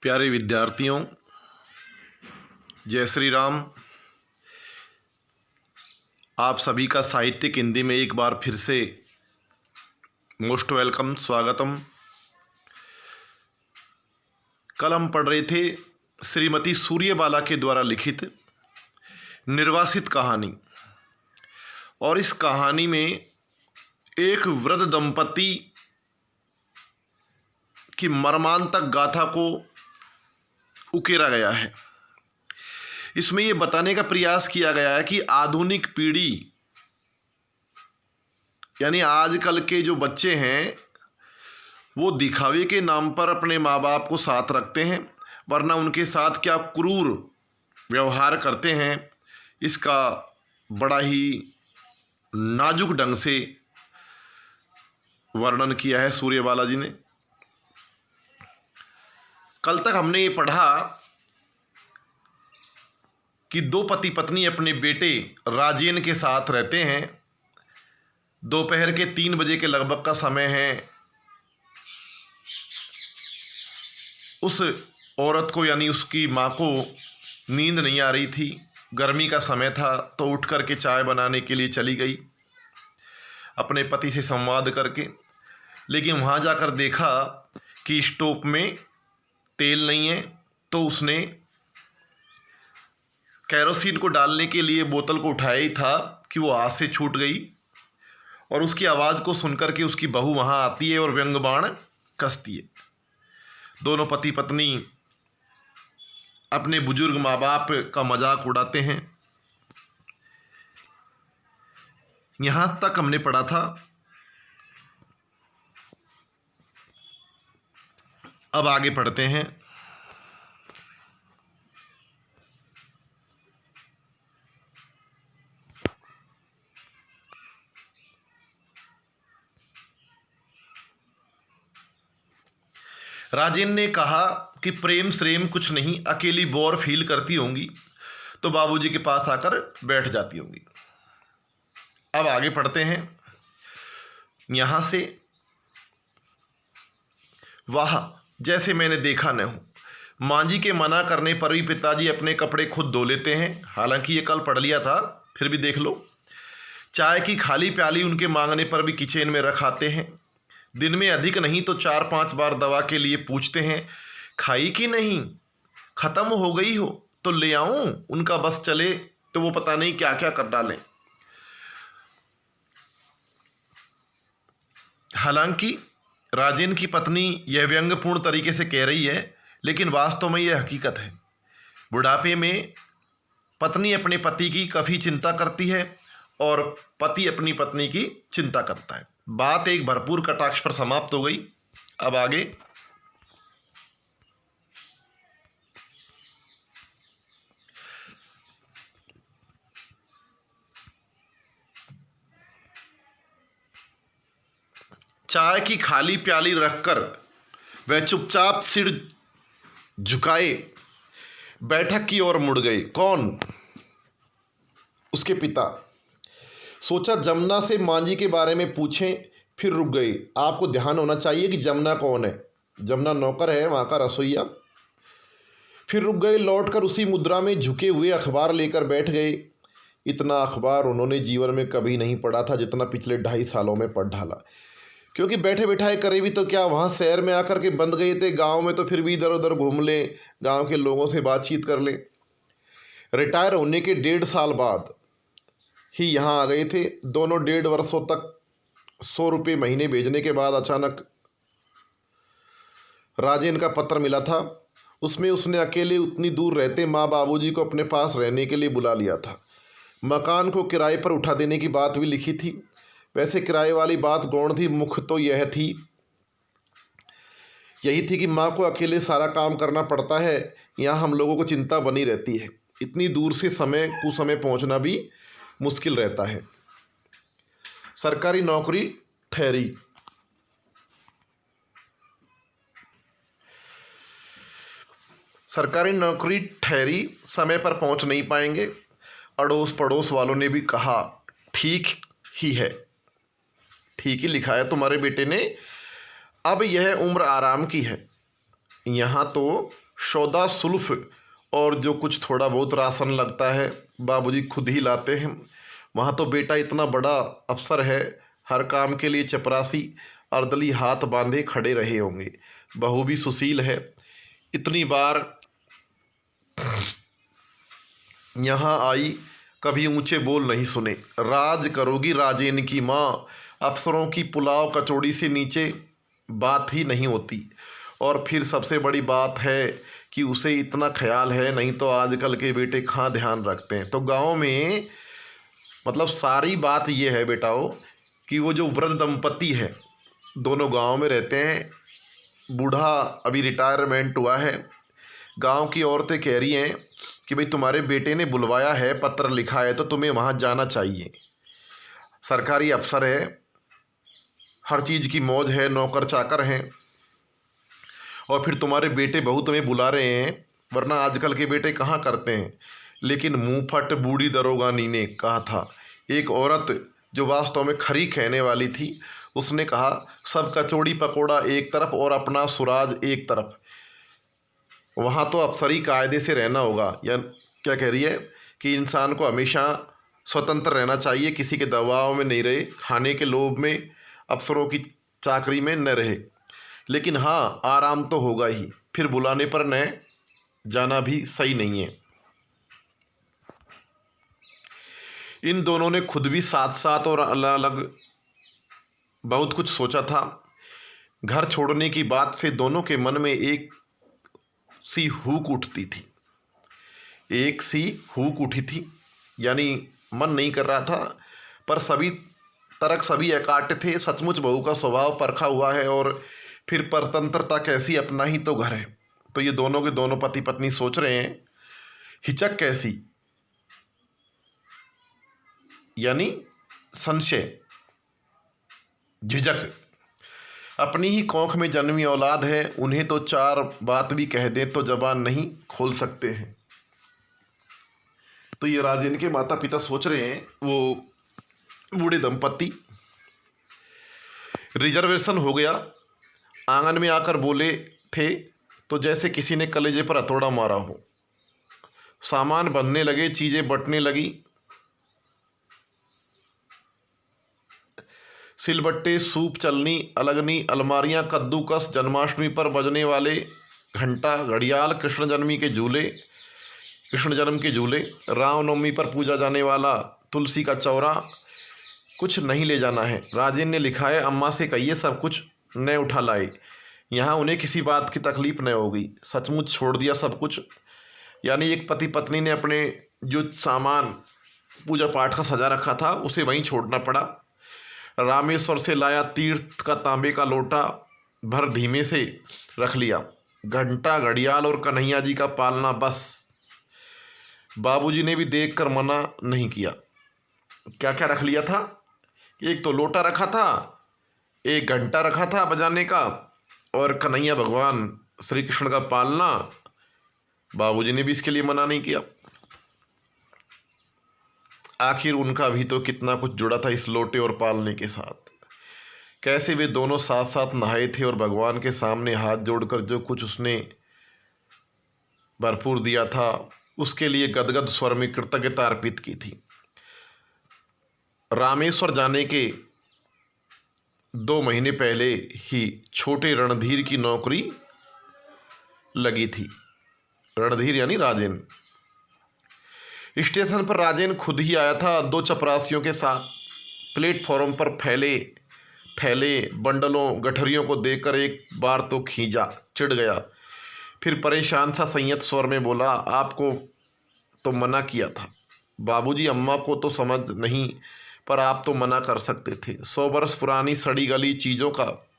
प्यारे विद्यार्थियों, जय श्री राम। आप सभी का साहित्यिक हिंदी में एक बार फिर से मोस्ट वेलकम, स्वागतम। कल हम पढ़ रहे थे श्रीमती सूर्यबाला के द्वारा लिखित निर्वासित कहानी, और इस कहानी में एक वृद्ध दंपति की मर्मांतक गाथा को उकेरा गया है। इसमें यह बताने का प्रयास किया गया है कि आधुनिक पीढ़ी यानी आजकल के जो बच्चे हैं वो दिखावे के नाम पर अपने माँ बाप को साथ रखते हैं, वरना उनके साथ क्या क्रूर व्यवहार करते हैं, इसका बड़ा ही नाजुक ढंग से वर्णन किया है सूर्यबाला जी ने। कल तक हमने ये पढ़ा कि दो पति पत्नी अपने बेटे राजेन के साथ रहते हैं। दोपहर के 3 बजे के लगभग का समय है। उस औरत को यानी उसकी माँ को नींद नहीं आ रही थी। गर्मी का समय था तो उठ कर के चाय बनाने के लिए चली गई अपने पति से संवाद करके, लेकिन वहाँ जाकर देखा कि स्टोव में तेल नहीं है, तो उसने केरोसिन को डालने के लिए बोतल को उठाया ही था कि वो हाथ से छूट गई, और उसकी आवाज़ को सुनकर के उसकी बहू वहाँ आती है और व्यंग बाण कसती है। दोनों पति पत्नी अपने बुजुर्ग माँ बाप का मजाक उड़ाते हैं। यहाँ तक हमने पढ़ा था। अब आगे पढ़ते हैं। राजेन ने कहा कि प्रेम श्रेम कुछ नहीं, अकेली बोर फील करती होंगी तो बाबूजी के पास आकर बैठ जाती होंगी। अब आगे पढ़ते हैं यहाँ से। वाह, जैसे मैंने देखा न हो। माँ जी के मना करने पर भी पिताजी अपने कपड़े खुद धो लेते हैं। हालांकि ये कल पढ़ लिया था, फिर भी देख लो। चाय की खाली प्याली उनके मांगने पर भी किचन में रख आते हैं। दिन में अधिक नहीं तो 4-5 बार दवा के लिए पूछते हैं, खाई कि नहीं, ख़त्म हो गई हो तो ले आऊं। उनका बस चले तो वो पता नहीं क्या क्या कर डालें। हालांकि राजेन की पत्नी यह व्यंग्यपूर्ण तरीके से कह रही है, लेकिन वास्तव में यह हकीकत है। बुढ़ापे में पत्नी अपने पति की काफ़ी चिंता करती है और पति अपनी पत्नी की चिंता करता है। बात एक भरपूर कटाक्ष पर समाप्त हो गई। अब आगे। चाय की खाली प्याली रखकर वह चुपचाप सिर झुकाए बैठक की ओर मुड़ गए। कौन? उसके पिता। सोचा जमुना से माँ जी के बारे में पूछें, फिर रुक गए। आपको ध्यान होना चाहिए कि जमुना कौन है। जमुना नौकर है वहाँ का, रसोइया। फिर रुक गए। लौटकर उसी मुद्रा में झुके हुए अखबार लेकर बैठ गए। इतना अखबार उन्होंने जीवन में कभी नहीं पढ़ा था जितना पिछले 2.5 सालों में पढ़ डाला। क्योंकि बैठे बैठाए करे भी तो क्या, वहाँ शहर में आकर के बंद गए थे। गाँव में तो फिर भी इधर उधर घूम लें, गाँव के लोगों से बातचीत कर लें। रिटायर होने के 1.5 साल बाद ही यहाँ आ गए थे। दोनों 1.5 वर्षों तक 100 रुपये महीने भेजने के बाद अचानक राजेन का पत्र मिला था। उसमें उसने अकेले उतनी दूर रहते माँ बाबूजी को अपने पास रहने के लिए बुला लिया था। मकान को किराए पर उठा देने की बात भी लिखी थी। वैसे किराए वाली बात गौण थी, मुख्य तो यही थी कि माँ को अकेले सारा काम करना पड़ता है। यहाँ हम लोगों को चिंता बनी रहती है। इतनी दूर से कुसमय पहुँचना भी मुश्किल रहता है। सरकारी नौकरी ठहरी। सरकारी नौकरी ठहरी, समय पर पहुंच नहीं पाएंगे। अड़ोस पड़ोस वालों ने भी कहा, ठीक ही है, ठीक ही लिखा है तुम्हारे बेटे ने। अब यह उम्र आराम की है। यहाँ तो सौदा सुल्फ और जो कुछ थोड़ा बहुत राशन लगता है बाबूजी खुद ही लाते हैं। वहाँ तो बेटा इतना बड़ा अफसर है, हर काम के लिए चपरासी अर्दली हाथ बांधे खड़े रहे होंगे। बहू भी सुशील है, इतनी बार यहाँ आई, कभी ऊंचे बोल नहीं सुने। राज करोगी राजेन की माँ, अफसरों की पुलाव कचौड़ी से नीचे बात ही नहीं होती। और फिर सबसे बड़ी बात है कि उसे इतना ख्याल है, नहीं तो आजकल के बेटे कहाँ ध्यान रखते हैं। तो गांव में मतलब सारी बात ये है बेटाओ कि वो जो वृद्ध दंपति है दोनों गांव में रहते हैं। बूढ़ा अभी रिटायरमेंट हुआ है। गांव की औरतें कह रही हैं कि भाई तुम्हारे बेटे ने बुलवाया है, पत्र लिखा है, तो तुम्हें वहाँ जाना चाहिए। सरकारी अफसर है, हर चीज़ की मौज है, नौकर चाकर हैं, और फिर तुम्हारे बेटे बहू तुम्हें बुला रहे हैं, वरना आजकल के बेटे कहाँ करते हैं। लेकिन मुँह फट बूढ़ी दरोगानी ने कहा था। एक औरत जो वास्तव में खरी कहने वाली थी, उसने कहा सब कचौड़ी पकोड़ा एक तरफ और अपना सुराज एक तरफ। वहाँ तो अफसरी कायदे से रहना होगा। या क्या कह रही है कि इंसान को हमेशा स्वतंत्र रहना चाहिए, किसी के दबाव में नहीं रहे, खाने के लोभ में, अफसरों की चाकरी में न रहे। लेकिन हाँ, आराम तो होगा ही, फिर बुलाने पर न जाना भी सही नहीं है। इन दोनों ने खुद भी साथ साथ और अलग अलग बहुत कुछ सोचा था। घर छोड़ने की बात से दोनों के मन में एक सी हुक उठती थी, एक सी हुक उठी थी, यानी मन नहीं कर रहा था, पर सभी तर्क सभी एकाट थे। सचमुच बहू का स्वभाव परखा हुआ है, और फिर परतंत्रता कैसी, अपना ही तो घर है। तो ये दोनों के दोनों पति पत्नी सोच रहे हैं, हिचक कैसी, यानी संशय, झिझक। अपनी ही कोख में जन्मी औलाद है, उन्हें तो चार बात भी कह दें तो जबान नहीं खोल सकते हैं। तो ये राजेंद्र के माता पिता सोच रहे हैं, वो बूढ़े दंपति। रिजर्वेशन हो गया, आंगन में आकर बोले थे तो जैसे किसी ने कलेजे पर हथौड़ा मारा हो। सामान बनने लगे, चीज़ें बंटने लगी। सिलबट्टे, सूप, चलनी, अलगनी, अलमारियां, कद्दूकस, जन्माष्टमी पर बजने वाले घंटा, घड़ियाल, कृष्ण जन्म के झूले, रामनवमी पर पूजा जाने वाला तुलसी का चौरा, कुछ नहीं ले जाना है। राजेन ने लिखा है, अम्मा से कहिए सब कुछ न उठा लाए, यहाँ उन्हें किसी बात की तकलीफ न होगी। सचमुच छोड़ दिया सब कुछ, यानी एक पति पत्नी ने अपने जो सामान पूजा पाठ का सजा रखा था उसे वहीं छोड़ना पड़ा। रामेश्वर से लाया तीर्थ का तांबे का लोटा भर धीमे से रख लिया। घंटा, घड़ियाल और कन्हैया जी का पालना बस। बाबूजी ने भी देखकर मना नहीं किया। क्या क्या रख लिया था? एक तो लोटा रखा था, एक घंटा रखा था बजाने का, और कन्हैया भगवान श्री कृष्ण का पालना। बाबूजी ने भी इसके लिए मना नहीं किया। आखिर उनका भी तो कितना कुछ जुड़ा था इस लोटे और पालने के साथ। कैसे वे दोनों साथ साथ नहाए थे और भगवान के सामने हाथ जोड़कर जो कुछ उसने भरपूर दिया था उसके लिए गदगद स्वर में कृतज्ञता अर्पित की थी। रामेश्वर जाने के 2 महीने पहले ही छोटे रणधीर की नौकरी लगी थी। रणधीर यानी राजेन। स्टेशन पर राजेन खुद ही आया था 2 चपरासियों के साथ। प्लेटफॉर्म पर फैले थैले, बंडलों, गठरियों को देखकर एक बार तो खींचा, चिढ़ गया। फिर परेशान सा संयत स्वर में बोला, आपको तो मना किया था बाबूजी, अम्मा को तो समझ नहीं, पर आप तो मना कर सकते थे। 100 बरस पुरानी सड़ी गली चीज़ों का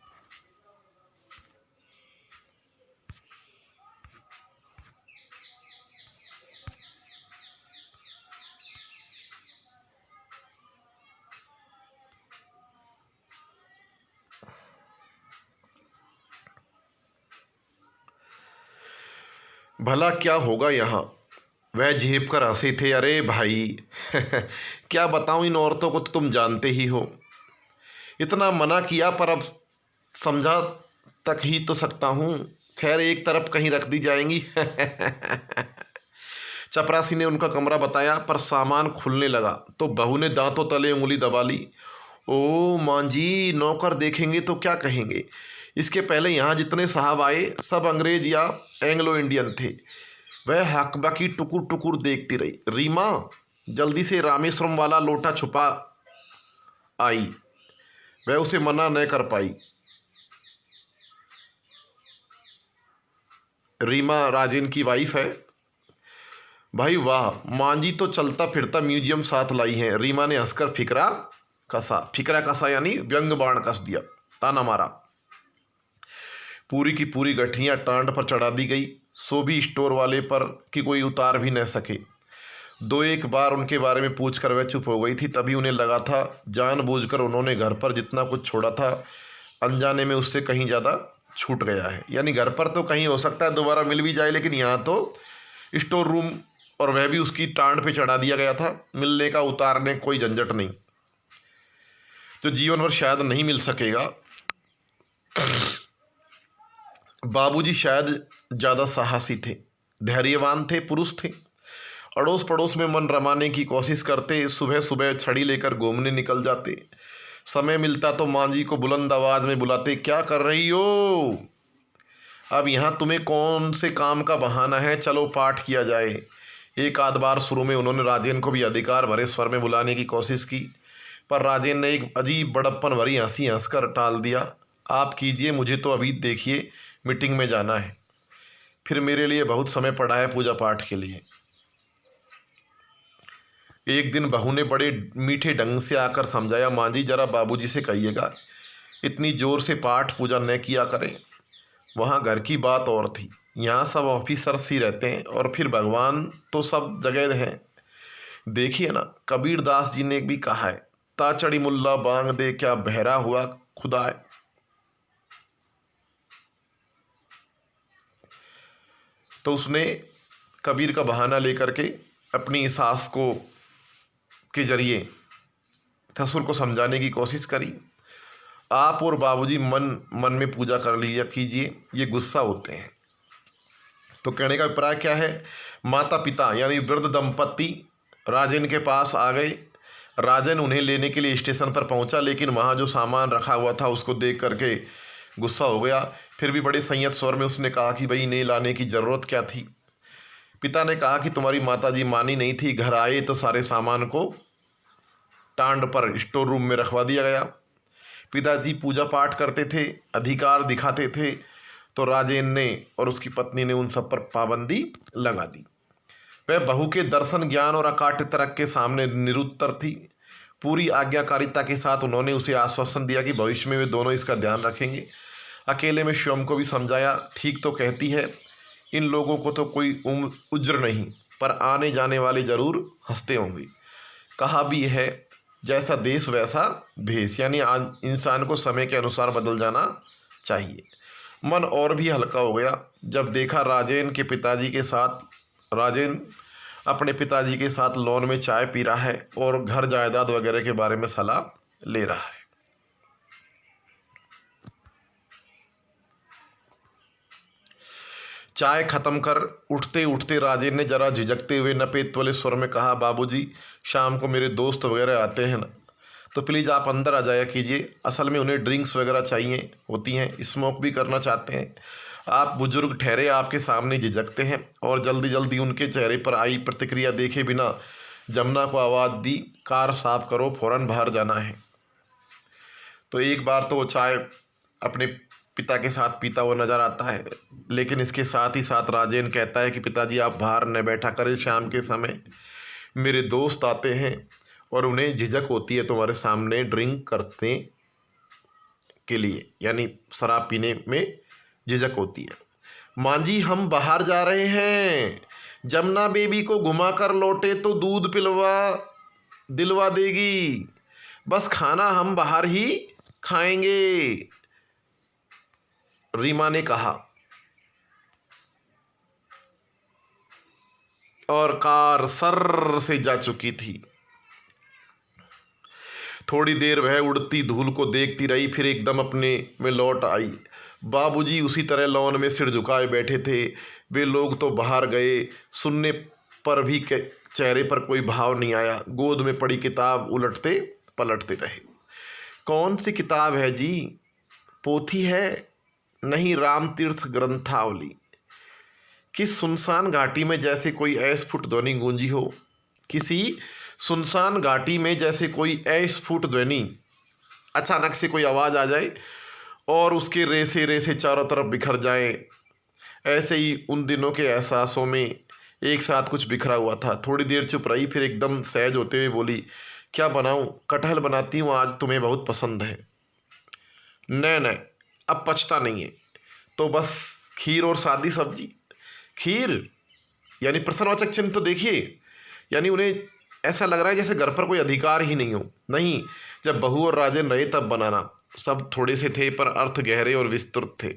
भला क्या होगा यहाँ। वह झेप कर हंसे थे। अरे भाई क्या बताऊँ, इन औरतों को तो तुम जानते ही हो। इतना मना किया पर अब समझा तक ही तो सकता हूँ। खैर एक तरफ कहीं रख दी जाएंगी। चपरासी ने उनका कमरा बताया, पर सामान खुलने लगा तो बहू ने दांतों तले उंगली दबा ली। ओ मां जी, नौकर देखेंगे तो क्या कहेंगे। इसके पहले यहाँ जितने साहब आए सब अंग्रेज या एंग्लो इंडियन थे। वह हकबकी टुकुर टुकुर देखती रही। रीमा जल्दी से रामेश्वरम वाला लोटा छुपा आई। वह उसे मना न कर पाई। रीमा राजेन की वाइफ है। भाई वाह, मां जी तो चलता फिरता म्यूजियम साथ लाई हैं। रीमा ने हंसकर फिकरा कसा यानी व्यंग बाण कस दिया, ताना मारा। पूरी की पूरी गठियां टांड पर चढ़ा दी गई, सो भी स्टोर वाले पर कि कोई उतार भी न सके। दो एक बार उनके बारे में पूछकर वह चुप हो गई थी। तभी उन्हें लगा था जानबूझकर उन्होंने घर पर जितना कुछ छोड़ा था अनजाने में उससे कहीं ज़्यादा छूट गया है। यानी घर पर तो कहीं हो सकता है दोबारा मिल भी जाए, लेकिन यहाँ तो स्टोर रूम, और वह भी उसकी टांड पे चढ़ा दिया गया था। मिलने का उतारने कोई झंझट नहीं, जो जीवन भर शायद नहीं मिल सकेगा। बाबूजी शायद ज़्यादा साहसी थे, धैर्यवान थे, पुरुष थे। अड़ोस पड़ोस में मन रमाने की कोशिश करते, सुबह सुबह छड़ी लेकर घूमने निकल जाते। समय मिलता तो मां जी को बुलंद आवाज में बुलाते, क्या कर रही हो, अब यहाँ तुम्हें कौन से काम का बहाना है, चलो पाठ किया जाए। एक आध बार शुरू में उन्होंने राजेन को भी अधिकार भरे स्वर में बुलाने की कोशिश की, पर राजेन ने एक अजीब बड़प्पन भरी हंसी हंसकर टाल दिया। आप कीजिए, मुझे तो अभी देखिए मीटिंग में जाना है, फिर मेरे लिए बहुत समय पड़ा है पूजा पाठ के लिए। एक दिन बहू ने बड़े मीठे ढंग से आकर समझाया, माँ जी जरा बाबूजी से कहिएगा इतनी जोर से पाठ पूजा न किया करें। वहाँ घर की बात और थी, यहाँ सब ऑफिसर्स ही रहते हैं, और फिर भगवान तो सब जगह हैं। देखिए ना, कबीर दास जी ने भी कहा है, ताचड़ी मुल्ला बांग दे क्या बहरा हुआ खुदा है। तो उसने कबीर का बहाना लेकर के अपनी सास को के जरिए ससुर को समझाने की कोशिश करी। आप और बाबूजी मन मन में पूजा कर लीजिए कीजिए, ये गुस्सा होते हैं। तो कहने का अभिप्राय क्या है, माता पिता यानी वृद्ध दंपत्ति राजेन के पास आ गए। राजन उन्हें लेने के लिए स्टेशन पर पहुंचा, लेकिन वहां जो सामान रखा हुआ था उसको देख करके गुस्सा हो गया। फिर भी बड़े संयत स्वर में उसने कहा कि भाई इन्हें लाने की ज़रूरत क्या थी। पिता ने कहा कि तुम्हारी माताजी मानी नहीं थी, घर आए तो सारे सामान को टांड पर स्टोर रूम में रखवा दिया गया। पिताजी पूजा पाठ करते थे, अधिकार दिखाते थे, तो राजेन ने और उसकी पत्नी ने उन सब पर पाबंदी लगा दी। वह बहू के दर्शन ज्ञान और अकाट्य तर्क के सामने निरुत्तर थी। पूरी आज्ञाकारिता के साथ उन्होंने उसे आश्वासन दिया कि भविष्य में वे दोनों इसका ध्यान रखेंगे। अकेले में स्वयं को भी समझाया, ठीक तो कहती है, इन लोगों को तो कोई उज्र नहीं, पर आने जाने वाले जरूर हंसते होंगे। कहा भी है, जैसा देश वैसा भेष, यानी इंसान को समय के अनुसार बदल जाना चाहिए। मन और भी हल्का हो गया जब देखा राजेन अपने पिताजी के साथ लॉन में चाय पी रहा है और घर जायदाद वगैरह के बारे में सलाह ले रहा है। चाय खत्म कर उठते उठते राजेन ने जरा झिझकते हुए नपेत वाले स्वर में कहा, बाबूजी शाम को मेरे दोस्त वगैरह आते हैं ना, तो प्लीज़ आप अंदर आ जाया कीजिए। असल में उन्हें ड्रिंक्स वगैरह चाहिए होती हैं, स्मोक भी करना चाहते हैं। आप बुजुर्ग ठहरे, आपके सामने झिझकते हैं। और जल्दी जल्दी उनके चेहरे पर आई प्रतिक्रिया देखे बिना जमुना को आवाज़ दी, कार साफ करो, फ़ौरन बाहर जाना है। तो एक बार तो वो चाय अपने पिता के साथ पीता हुआ नजर आता है, लेकिन इसके साथ ही साथ राजेन कहता है कि पिताजी आप बाहर न बैठा करें, शाम के समय मेरे दोस्त आते हैं और उन्हें झिझक होती है तुम्हारे सामने ड्रिंक करने के लिए, यानी शराब पीने में झिझक होती है। मां जी हम बाहर जा रहे हैं, जमुना बेबी को घुमा कर लौटे तो दूध दिलवा देगी, बस खाना हम बाहर ही खाएंगे, रीमा ने कहा। और कार सर से जा चुकी थी। थोड़ी देर वह उड़ती धूल को देखती रही, फिर एकदम अपने में लौट आई। बाबूजी उसी तरह लॉन में सिर झुकाए बैठे थे। वे लोग तो बाहर गए, सुनने पर भी चेहरे पर कोई भाव नहीं आया। गोद में पड़ी किताब उलटते पलटते रहे। कौन सी किताब है जी? पोथी है? नहीं, रामतीर्थ ग्रंथावली। किस सुनसान घाटी में जैसे कोई अस्फुट ध्वनि गूंजी हो, किसी सुनसान घाटी में जैसे कोई अस्फुट ध्वनि, अचानक से कोई आवाज़ आ जाए और उसके रेसे रेसे चारों तरफ बिखर जाए। ऐसे ही उन दिनों के एहसासों में एक साथ कुछ बिखरा हुआ था। थोड़ी देर चुप रही, फिर एकदम सहज होते हुए बोली, क्या बनाऊं? कटहल बनाती हूँ, आज तुम्हें बहुत पसंद है। न न, अब पछता नहीं है तो बस खीर और सादी सब्जी। खीर यानी प्रश्नवाचक चिन्ह तो देखिए, यानी उन्हें ऐसा लग रहा है जैसे घर पर कोई अधिकार ही नहीं हो। नहीं, जब बहू और राजन रहे तब बनाना। सब थोड़े से थे पर अर्थ गहरे और विस्तृत थे।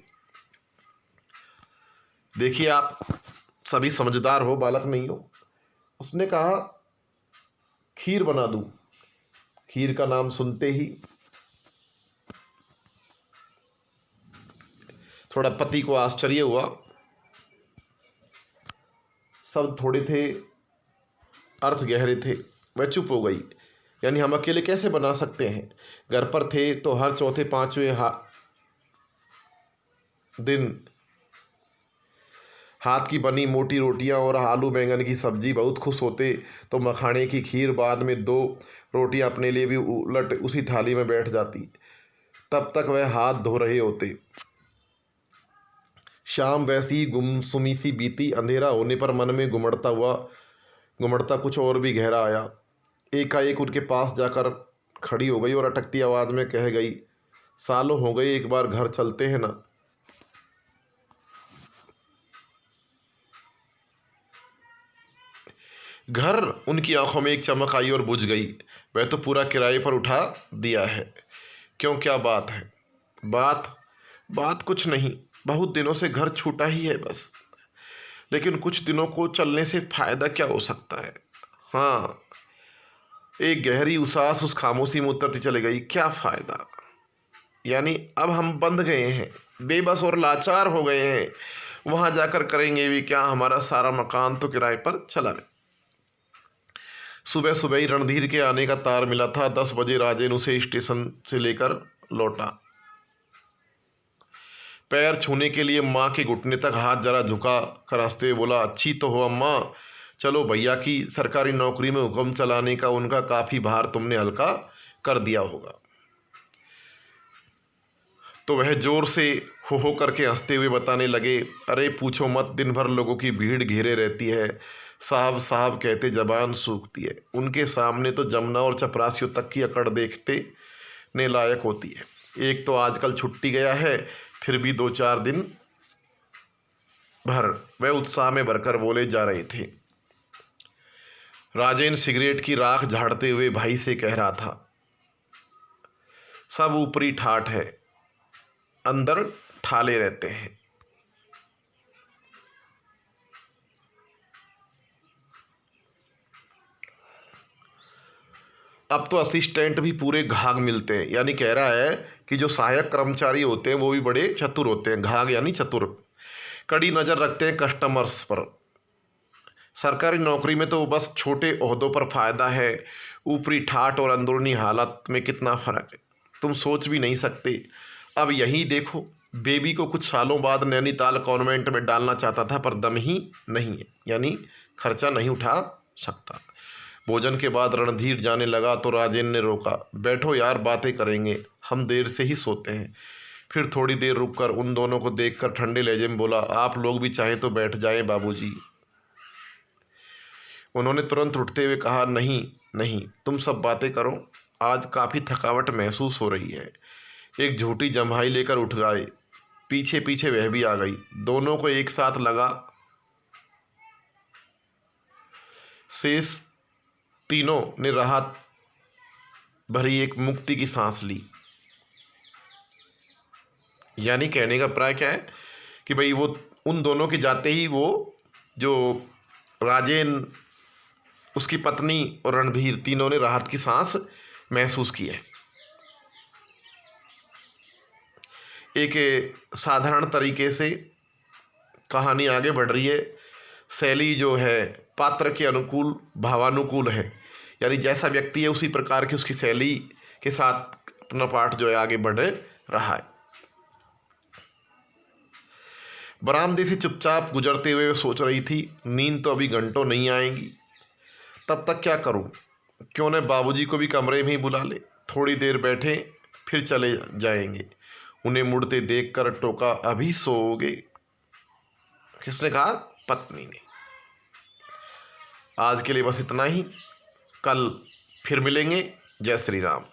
देखिए, आप सभी समझदार हो, बालक नहीं हो। उसने कहा, खीर बना दूं। खीर का नाम सुनते ही थोड़ा पति को आश्चर्य हुआ। सब थोड़े थे, अर्थ गहरे थे। वह चुप हो गई। यानी हम अकेले कैसे बना सकते हैं? घर पर थे तो हर चौथे पांचवें दिन हाथ की बनी मोटी रोटियां और आलू बैंगन की सब्जी बहुत खुश होते, तो मखाने की खीर बाद में 2 रोटियां अपने लिए भी उलट उसी थाली में बैठ जाती। तब तक वह हाथ धो रहे होते। शाम वैसी ही गुमसुमी सी बीती। अंधेरा होने पर मन में गुमड़ता कुछ और भी गहरा आया। एकाएक उनके पास जाकर खड़ी हो गई और अटकती आवाज़ में कह गई, सालों हो गए, एक बार घर चलते हैं ना। घर? उनकी आंखों में एक चमक आई और बुझ गई। वह तो पूरा किराए पर उठा दिया है। क्यों, क्या बात है? बात कुछ नहीं, बहुत दिनों से घर छूटा ही है बस। लेकिन कुछ दिनों को चलने से फायदा क्या हो सकता है? हाँ, एक गहरी उसास उस खामोशी में उतरती चली गई। क्या फायदा? यानी अब हम बंध गए हैं, बेबस और लाचार हो गए हैं। वहां जाकर करेंगे भी क्या? हमारा सारा मकान तो किराए पर चला गया। सुबह सुबह ही रणधीर के आने का तार मिला था। 10 बजे राजेन उसे स्टेशन से लेकर लौटा। पैर छूने के लिए माँ के घुटने तक हाथ जरा झुका कर हंसते हुए बोला, अच्छी तो हो अम्मा। चलो, भैया की सरकारी नौकरी में हुक्म चलाने का उनका काफ़ी भार तुमने हल्का कर दिया होगा। तो वह जोर से हो करके हंसते हुए बताने लगे, अरे पूछो मत, दिन भर लोगों की भीड़ घेरे रहती है। साहब साहब कहते जबान सूखती है। उनके सामने तो जमुना और चपरासियों तक की अकड़ देखते ने लायक होती है। एक तो आजकल छुट्टी गया है, फिर भी 2-4 दिन भर। वह उत्साह में भरकर बोले जा रहे थे। राजेन सिगरेट की राख झाड़ते हुए भाई से कह रहा था, सब ऊपरी ठाठ है, अंदर ठाले रहते हैं। अब तो असिस्टेंट भी पूरे घाघ मिलते हैं। यानी कह रहा है कि जो सहायक कर्मचारी होते हैं वो भी बड़े चतुर होते हैं। घाघ यानी चतुर। कड़ी नज़र रखते हैं कस्टमर्स पर। सरकारी नौकरी में तो बस छोटे ओहदों पर फ़ायदा है। ऊपरी ठाठ और अंदरूनी हालत में कितना फ़र्क है, तुम सोच भी नहीं सकते। अब यही देखो, बेबी को कुछ सालों बाद नैनीताल कॉन्वेंट में डालना चाहता था, पर दम ही नहीं है, यानी खर्चा नहीं उठा सकता। भोजन के बाद रणधीर जाने लगा तो राजेन ने रोका, बैठो यार, बातें करेंगे, हम देर से ही सोते हैं। फिर थोड़ी देर रुककर उन दोनों को देखकर ठंडे लहजे में बोला, आप लोग भी चाहें तो बैठ जाएं बाबूजी। उन्होंने तुरंत उठते हुए कहा, नहीं नहीं, तुम सब बातें करो, आज काफ़ी थकावट महसूस हो रही है। एक झूठी जम्हाई लेकर उठ गए। पीछे पीछे वह भी आ गई। दोनों को एक साथ लगा। शेष तीनों ने राहत भरी एक मुक्ति की सांस ली। यानी कहने का प्राय क्या है कि भाई वो उन दोनों के जाते ही वो जो राजेन, उसकी पत्नी और रणधीर, तीनों ने राहत की सांस महसूस किए। एक साधारण तरीके से कहानी आगे बढ़ रही है। शैली जो है पात्र के अनुकूल भावानुकूल है, यानी जैसा व्यक्ति है उसी प्रकार की उसकी शैली के साथ अपना पाठ जो है आगे बढ़ रहा है। बरामदे से चुपचाप गुजरते हुए सोच रही थी, नींद तो अभी घंटों नहीं आएंगी, तब तक क्या करूं? क्यों न बाबूजी को भी कमरे में ही बुला ले, थोड़ी देर बैठे फिर चले जाएंगे। उन्हें मुड़ते देखकर टोका, अभी सोओगे? किसने कहा? पत्नी ने। आज के लिए बस इतना ही, कल फिर मिलेंगे। जय श्री राम।